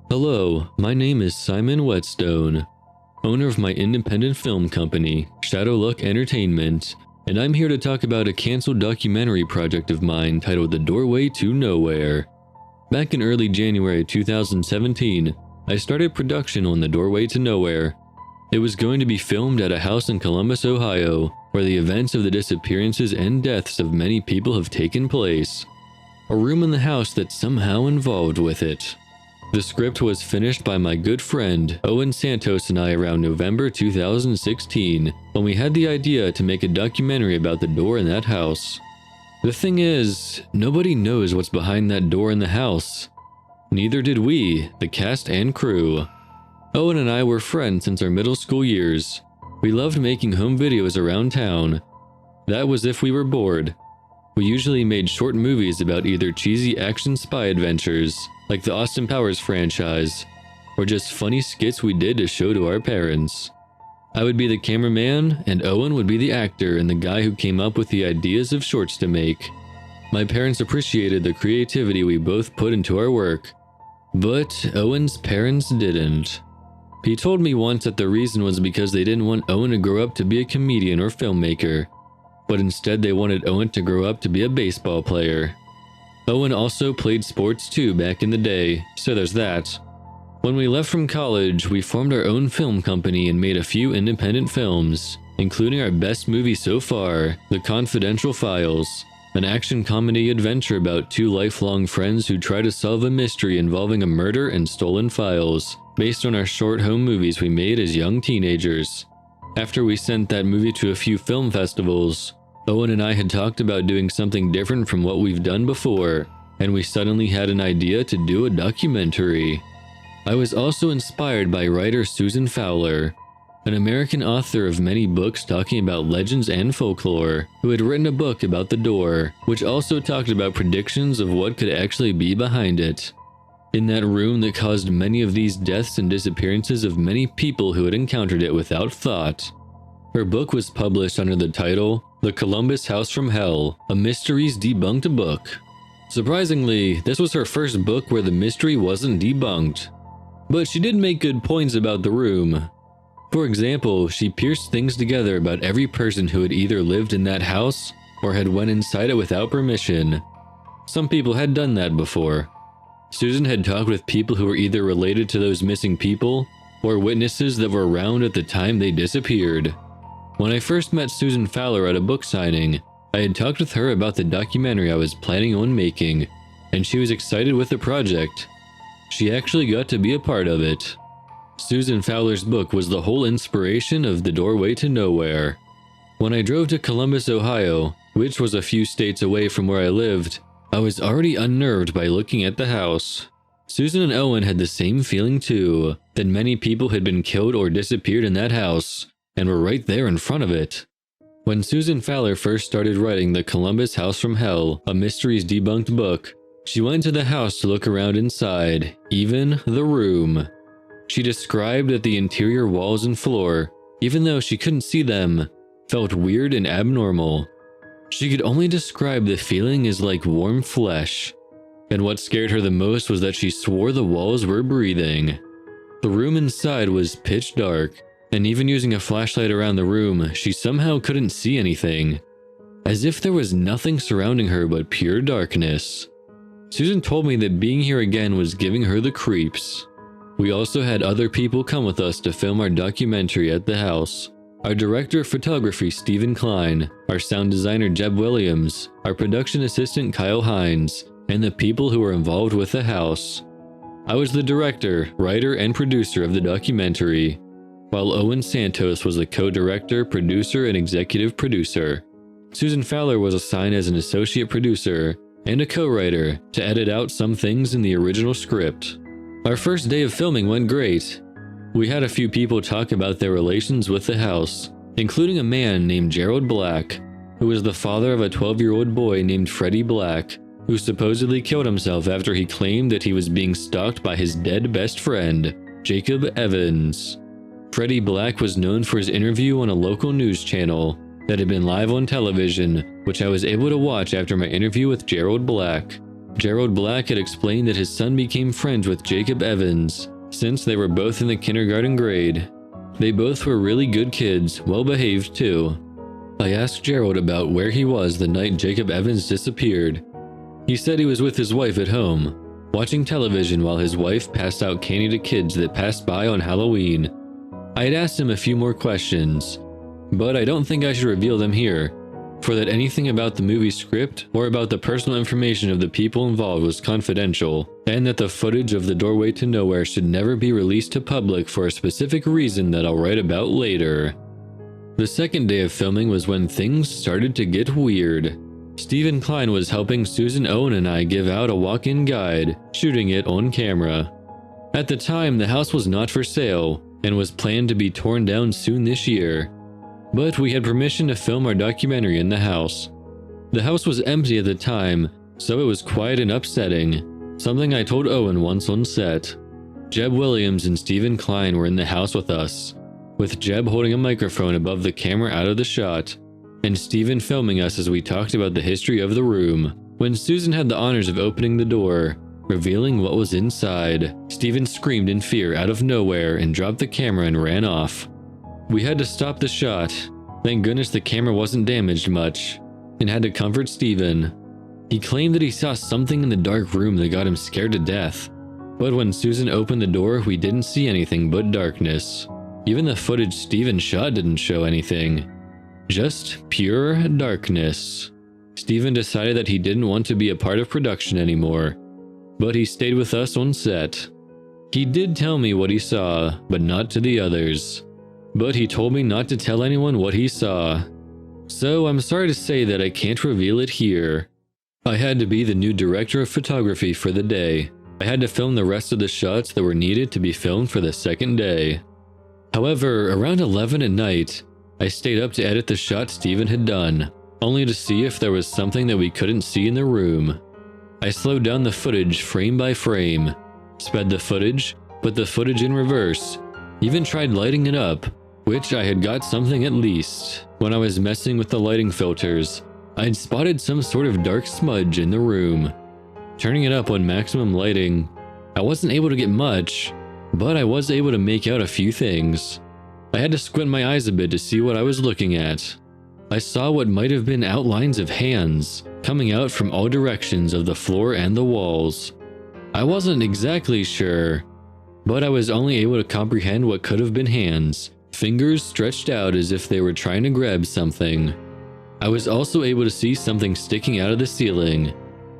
Hello, my name is Simon Whetstone, owner of my independent film company, Shadowluck Entertainment, and I'm here to talk about a canceled documentary project of mine titled The Doorway to Nowhere. Back in early January 2017, I started production on The Doorway to Nowhere. It was going to be filmed at a house in Columbus, Ohio, where the events of the disappearances and deaths of many people have taken place. A room in the house that's somehow involved with it. The script was finished by my good friend Owen Santos and I around November 2016, when we had the idea to make a documentary about the door in that house. The thing is, nobody knows what's behind that door in the house. Neither did we, the cast and crew. Owen and I were friends since our middle school years. We loved making home videos around town. That was if we were bored. We usually made short movies about either cheesy action spy adventures, like the Austin Powers franchise, or just funny skits we did to show to our parents. I would be the cameraman, and Owen would be the actor and the guy who came up with the ideas of shorts to make. My parents appreciated the creativity we both put into our work, but Owen's parents didn't. He told me once that the reason was because they didn't want Owen to grow up to be a comedian or filmmaker, but instead they wanted Owen to grow up to be a baseball player. Owen also played sports too back in the day, so there's that. When we left from college, we formed our own film company and made a few independent films, including our best movie so far, The Confidential Files, an action comedy adventure about two lifelong friends who try to solve a mystery involving a murder and stolen files, based on our short home movies we made as young teenagers. After we sent that movie to a few film festivals, Owen and I had talked about doing something different from what we've done before, and we suddenly had an idea to do a documentary. I was also inspired by writer Susan Fowler, an American author of many books talking about legends and folklore, who had written a book about the door, which also talked about predictions of what could actually be behind it. In that room that caused many of these deaths and disappearances of many people who had encountered it without thought. Her book was published under the title, The Columbus House from Hell, a Mysteries Debunked book. Surprisingly, this was her first book where the mystery wasn't debunked. But she did make good points about the room. For example, she pieced things together about every person who had either lived in that house or had went inside it without permission. Some people had done that before. Susan had talked with people who were either related to those missing people or witnesses that were around at the time they disappeared. When I first met Susan Fowler at a book signing, I had talked with her about the documentary I was planning on making, and she was excited with the project. She actually got to be a part of it. Susan Fowler's book was the whole inspiration of The Doorway to Nowhere. When I drove to Columbus, Ohio, which was a few states away from where I lived, I was already unnerved by looking at the house. Susan and Owen had the same feeling too, that many people had been killed or disappeared in that house, and were right there in front of it. When Susan Fowler first started writing The Columbus House from Hell, a Mysteries Debunked book, she went to the house to look around inside, even the room. She described that the interior walls and floor, even though she couldn't see them, felt weird and abnormal. She could only describe the feeling as like warm flesh, and what scared her the most was that she swore the walls were breathing. The room inside was pitch dark, and even using a flashlight around the room, she somehow couldn't see anything, as if there was nothing surrounding her but pure darkness. Susan told me that being here again was giving her the creeps. We also had other people come with us to film our documentary at the house. Our director of photography, Stephen Klein, our sound designer, Jeb Williams, our production assistant, Kyle Hines, and the people who were involved with the house. I was the director, writer, and producer of the documentary, while Owen Santos was the co-director, producer, and executive producer. Susan Fowler was assigned as an associate producer and a co-writer to edit out some things in the original script. Our first day of filming went great. We had a few people talk about their relations with the house, including a man named Gerald Black, who was the father of a 12-year-old boy named Freddie Black, who supposedly killed himself after he claimed that he was being stalked by his dead best friend, Jacob Evans. Freddie Black was known for his interview on a local news channel that had been live on television, which I was able to watch after my interview with Gerald Black. Gerald Black had explained that his son became friends with Jacob Evans since they were both in the kindergarten grade. They both were really good kids, well behaved too. I asked Gerald about where he was the night Jacob Evans disappeared. He said he was with his wife at home, watching television while his wife passed out candy to kids that passed by on Halloween. I had asked him a few more questions, but I don't think I should reveal them here, for that anything about the movie script or about the personal information of the people involved was confidential, and that the footage of The Doorway to Nowhere should never be released to public for a specific reason that I'll write about later. The second day of filming was when things started to get weird. Stephen Klein was helping Susan Owen and I give out a walk-in guide, shooting it on camera. At the time, the house was not for sale and was planned to be torn down soon this year, but we had permission to film our documentary in the house. The house was empty at the time, so it was quiet and upsetting, something I told Owen once on set. Jeb Williams and Stephen Klein were in the house with us, with Jeb holding a microphone above the camera out of the shot, and Stephen filming us as we talked about the history of the room. When Susan had the honors of opening the door, revealing what was inside, Stephen screamed in fear out of nowhere and dropped the camera and ran off. We had to stop the shot. Thank goodness the camera wasn't damaged much, and had to comfort Stephen. He claimed that he saw something in the dark room that got him scared to death, but when Susan opened the door, we didn't see anything but darkness. Even the footage Stephen shot didn't show anything. Just pure darkness. Stephen decided that he didn't want to be a part of production anymore, but he stayed with us on set. He did tell me what he saw, but not to the others. But he told me not to tell anyone what he saw. So I'm sorry to say that I can't reveal it here. I had to be the new director of photography for the day. I had to film the rest of the shots that were needed to be filmed for the second day. However, around 11 at night, I stayed up to edit the shot Stephen had done, only to see if there was something that we couldn't see in the room. I slowed down the footage frame by frame, sped the footage, put the footage in reverse, even tried lighting it up, which I had got something at least. When I was messing with the lighting filters, I'd spotted some sort of dark smudge in the room. Turning it up on maximum lighting, I wasn't able to get much, but I was able to make out a few things. I had to squint my eyes a bit to see what I was looking at. I saw what might have been outlines of hands coming out from all directions of the floor and the walls. I wasn't exactly sure, but I was only able to comprehend what could have been hands, fingers stretched out as if they were trying to grab something. I was also able to see something sticking out of the ceiling,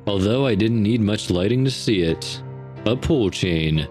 although I didn't need much lighting to see it. A pull chain.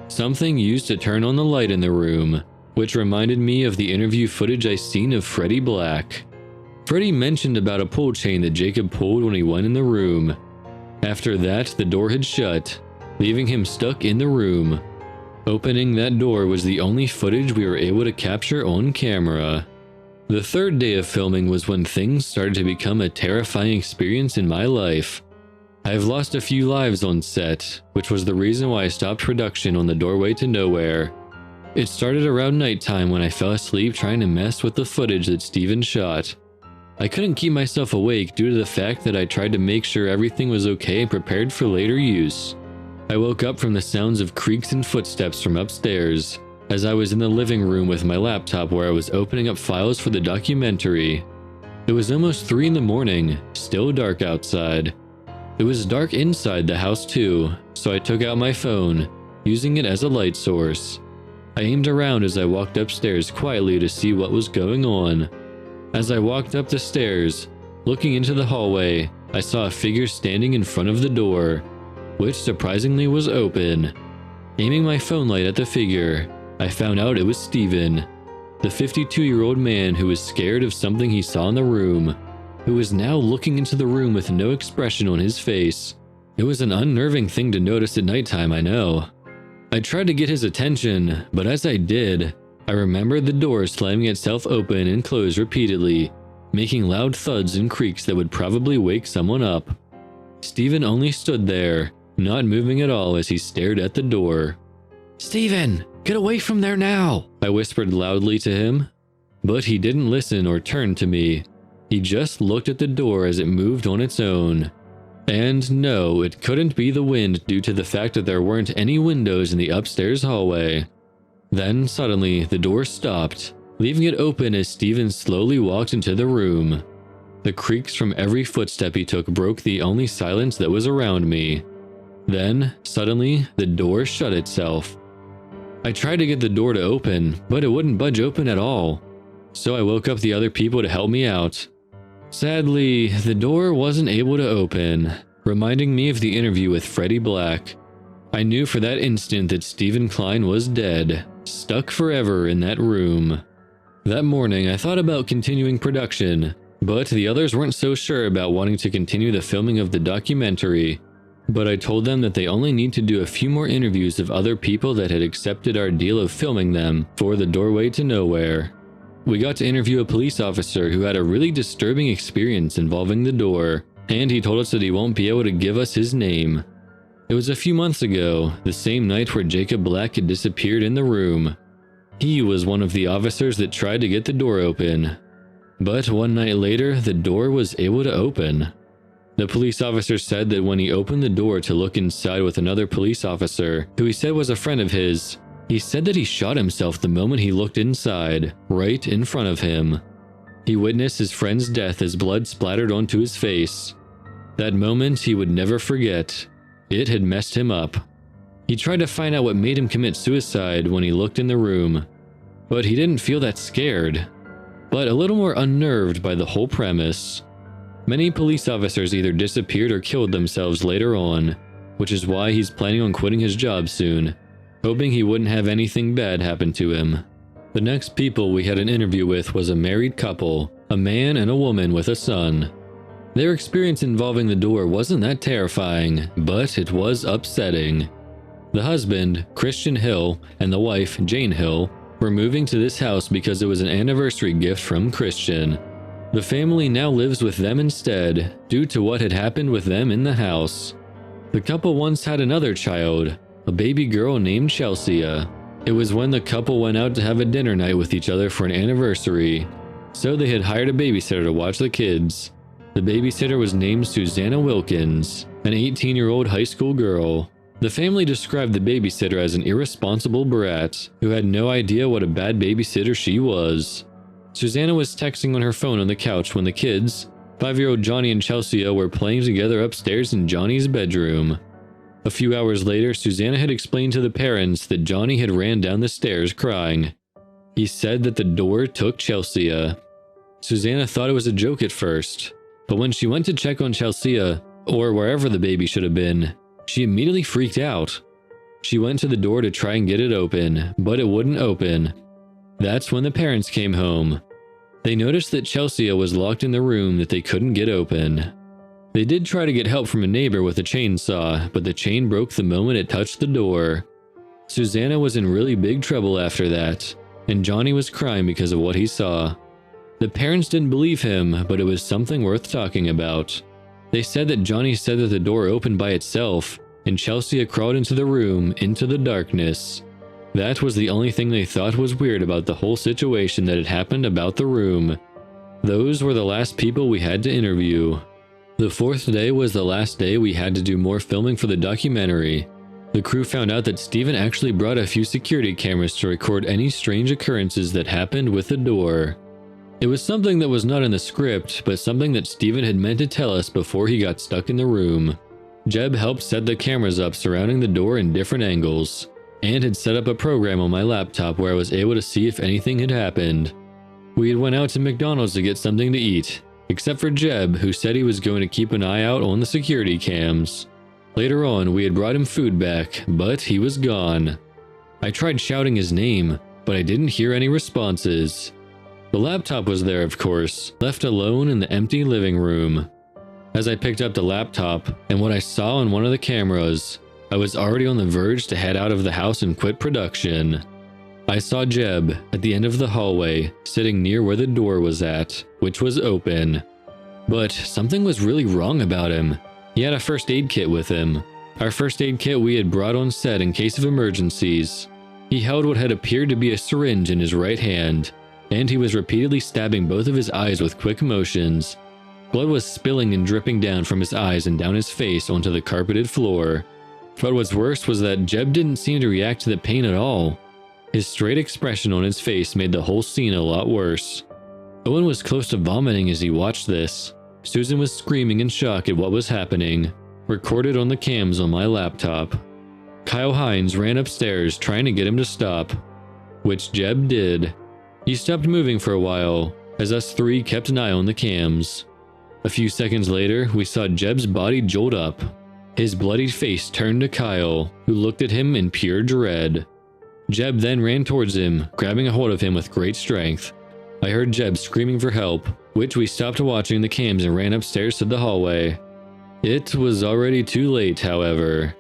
Something used to turn on the light in the room, which reminded me of the interview footage I seen of Freddie Black. Freddie mentioned about a pull chain that Jacob pulled when he went in the room. After that, the door had shut, leaving him stuck in the room. Opening that door was the only footage we were able to capture on camera. The third day of filming was when things started to become a terrifying experience in my life. I've lost a few lives on set, which was the reason why I stopped production on The Doorway to Nowhere. It started around nighttime when I fell asleep trying to mess with the footage that Stephen shot. I couldn't keep myself awake due to the fact that I tried to make sure everything was okay and prepared for later use. I woke up from the sounds of creaks and footsteps from upstairs, as I was in the living room with my laptop where I was opening up files for the documentary. It was almost 3 in the morning, still dark outside. It was dark inside the house too, so I took out my phone, using it as a light source. I aimed around as I walked upstairs quietly to see what was going on. As I walked up the stairs, looking into the hallway, I saw a figure standing in front of the door, which surprisingly was open. Aiming my phone light at the figure, I found out it was Stephen, the 52-year-old man who was scared of something he saw in the room, who was now looking into the room with no expression on his face. It was an unnerving thing to notice at nighttime, I know. I tried to get his attention, but as I did, I remembered the door slamming itself open and closed repeatedly, making loud thuds and creaks that would probably wake someone up. Stephen only stood there, not moving at all as he stared at the door. "Stephen, get away from there now!" I whispered loudly to him. But he didn't listen or turn to me. He just looked at the door as it moved on its own. And no, it couldn't be the wind due to the fact that there weren't any windows in the upstairs hallway. Then suddenly, the door stopped, leaving it open as Steven slowly walked into the room. The creaks from every footstep he took broke the only silence that was around me. Then, suddenly, the door shut itself. I tried to get the door to open, but it wouldn't budge open at all. So I woke up the other people to help me out. Sadly, the door wasn't able to open, reminding me of the interview with Freddie Black. I knew for that instant that Stephen Klein was dead, stuck forever in that room. That morning, I thought about continuing production, but the others weren't so sure about wanting to continue the filming of the documentary. But I told them that they only need to do a few more interviews of other people that had accepted our deal of filming them for The Doorway to Nowhere. We got to interview a police officer who had a really disturbing experience involving the door, and he told us that he won't be able to give us his name. It was a few months ago, the same night where Jacob Black had disappeared in the room. He was one of the officers that tried to get the door open. But one night later, the door was able to open. The police officer said that when he opened the door to look inside with another police officer, who he said was a friend of his, he said that he shot himself the moment he looked inside, right in front of him. He witnessed his friend's death as blood splattered onto his face. That moment he would never forget. It had messed him up. He tried to find out what made him commit suicide when he looked in the room, but he didn't feel that scared, but a little more unnerved by the whole premise. Many police officers either disappeared or killed themselves later on, which is why he's planning on quitting his job soon, hoping he wouldn't have anything bad happen to him. The next people we had an interview with was a married couple, a man and a woman with a son. Their experience involving the door wasn't that terrifying, but it was upsetting. The husband, Christian Hill, and the wife, Jane Hill, were moving to this house because it was an anniversary gift from Christian. The family now lives with them instead, due to what had happened with them in the house. The couple once had another child, a baby girl named Chelsea. It was when the couple went out to have a dinner night with each other for an anniversary, so they had hired a babysitter to watch the kids. The babysitter was named Susanna Wilkins, an 18-year-old high school girl. The family described the babysitter as an irresponsible brat who had no idea what a bad babysitter she was. Susanna was texting on her phone on the couch when the kids, 5-year-old Johnny and Chelsea, were playing together upstairs in Johnny's bedroom. A few hours later, Susanna had explained to the parents that Johnny had ran down the stairs crying. He said that the door took Chelsea. Susanna thought it was a joke at first, but when she went to check on Chelsea, or wherever the baby should have been, she immediately freaked out. She went to the door to try and get it open, but it wouldn't open. That's when the parents came home. They noticed that Chelsea was locked in the room that they couldn't get open. They did try to get help from a neighbor with a chainsaw, but the chain broke the moment it touched the door. Susanna was in really big trouble after that, and Johnny was crying because of what he saw. The parents didn't believe him, but it was something worth talking about. They said that Johnny said that the door opened by itself, and Chelsea crawled into the room, into the darkness. That was the only thing they thought was weird about the whole situation that had happened about the room. Those were the last people we had to interview. The fourth day was the last day we had to do more filming for the documentary. The crew found out that Steven actually brought a few security cameras to record any strange occurrences that happened with the door. It was something that was not in the script, but something that Steven had meant to tell us before he got stuck in the room. Jeb helped set the cameras up surrounding the door in different angles, and had set up a program on my laptop where I was able to see if anything had happened. We had went out to McDonald's to get something to eat, except for Jeb, who said he was going to keep an eye out on the security cams. Later on, we had brought him food back, but he was gone. I tried shouting his name, but I didn't hear any responses. The laptop was there, of course, left alone in the empty living room. As I picked up the laptop and what I saw on one of the cameras, I was already on the verge to head out of the house and quit production. I saw Jeb at the end of the hallway, sitting near where the door was at, which was open. But something was really wrong about him. He had a first aid kit with him. Our first aid kit we had brought on set in case of emergencies. He held what had appeared to be a syringe in his right hand, and he was repeatedly stabbing both of his eyes with quick motions. Blood was spilling and dripping down from his eyes and down his face onto the carpeted floor. But what's worse was that Jeb didn't seem to react to the pain at all. His straight expression on his face made the whole scene a lot worse. Owen was close to vomiting as he watched this. Susan was screaming in shock at what was happening, recorded on the cams on my laptop. Kyle Hines ran upstairs trying to get him to stop, which Jeb did. He stopped moving for a while, as us three kept an eye on the cams. A few seconds later, we saw Jeb's body jolt up. His bloodied face turned to Kyle, who looked at him in pure dread. Jeb then ran towards him, grabbing a hold of him with great strength. I heard Jeb screaming for help, which we stopped watching the cams and ran upstairs to the hallway. It was already too late, however.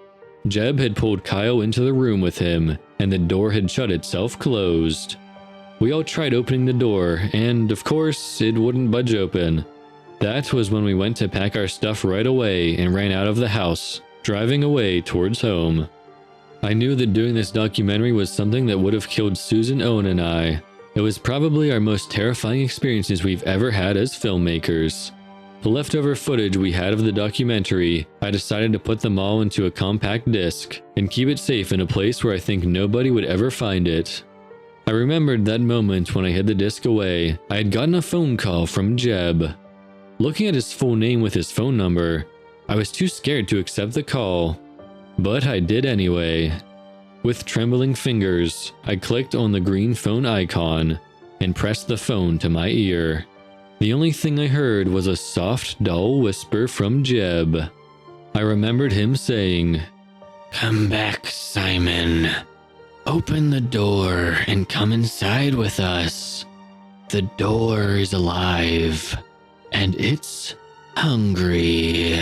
Jeb had pulled Kyle into the room with him, and the door had shut itself closed. We all tried opening the door, and of course, it wouldn't budge open. That was when we went to pack our stuff right away and ran out of the house, driving away towards home. I knew that doing this documentary was something that would have killed Susan, Owen, and I. It was probably our most terrifying experiences we've ever had as filmmakers. The leftover footage we had of the documentary, I decided to put them all into a compact disc and keep it safe in a place where I think nobody would ever find it. I remembered that moment when I hid the disc away. I had gotten a phone call from Jeb. Looking at his full name with his phone number, I was too scared to accept the call, but I did anyway. With trembling fingers, I clicked on the green phone icon and pressed the phone to my ear. The only thing I heard was a soft, dull whisper from Jeb. I remembered him saying, "Come back, Simon. Open the door and come inside with us. The door is alive, and it's hungry."